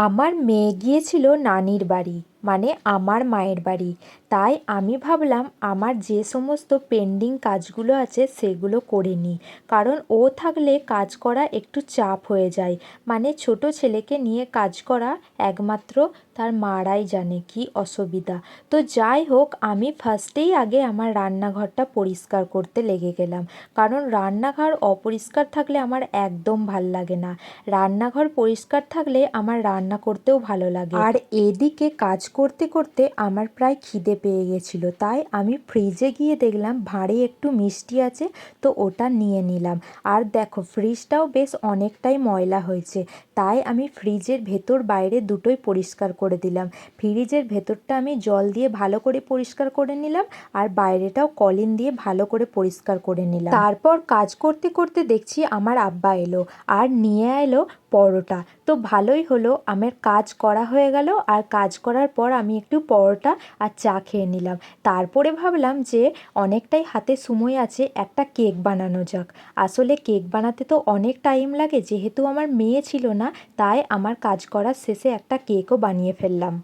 আমার মেয়ে গিয়েছিল নানির বাড়ি, মানে আমার মায়ের বাড়ি। তাই আমি ভাবলাম আমার যে সমস্ত পেন্ডিং কাজগুলো আছে সেগুলো করে নিই, কারণ ও থাকলে কাজ করা একটু চাপ হয়ে যায়। মানে ছোট ছেলেকে নিয়ে কাজ করা একমাত্র তার মারাই জানে কি অসুবিধা। তো যাই হোক, আমি ফার্স্টেই আগে আমার রান্নাঘরটা পরিষ্কার করতে লেগে গেলাম, কারণ রান্নাঘর অপরিষ্কার থাকলে আমার একদম ভাল লাগে না। রান্নাঘর পরিষ্কার থাকলে আমার রান্না করতেও ভালো লাগে। আর এদিকে কাজ করতে করতে আমার প্রায় খিদে পেয়ে গেছিল, তাই আমি ফ্রিজে গিয়ে দেখলাম ভাঁড়ে একটু মিষ্টি আছে, তো ওটা নিয়ে নিলাম। আর দেখো, ফ্রিজটাও বেশ অনেকটাই ময়লা হয়েছে, তাই আমি ফ্রিজের ভেতর বাইরে দুটোই পরিষ্কার করে দিলাম। ফ্রিজের ভেতরটা আমি জল দিয়ে ভালো করে পরিষ্কার করে নিলাম, আর বাইরেটাও কলিন দিয়ে ভালো করে পরিষ্কার করে নিলাম। তারপর কাজ করতে করতে দেখছি আমার আব্বা এলো আর নিয়ে এলো পরোটা। তো ভালোই হলো, আমার কাজ করা হয়ে গেল। আর কাজ করার পর আমি একটু পরোটা আর চা খেয়ে নিলাম। তারপরে ভাবলাম যে অনেকটাই হাতে সময় আছে, একটা কেক বানানো যাক। আসলে কেক বানাতে তো অনেক টাইম লাগে, যেহেতু আমার মেয়ে ছিল না, তাই আমার কাজ করার শেষে একটা কেকও বানিয়ে ফেললাম।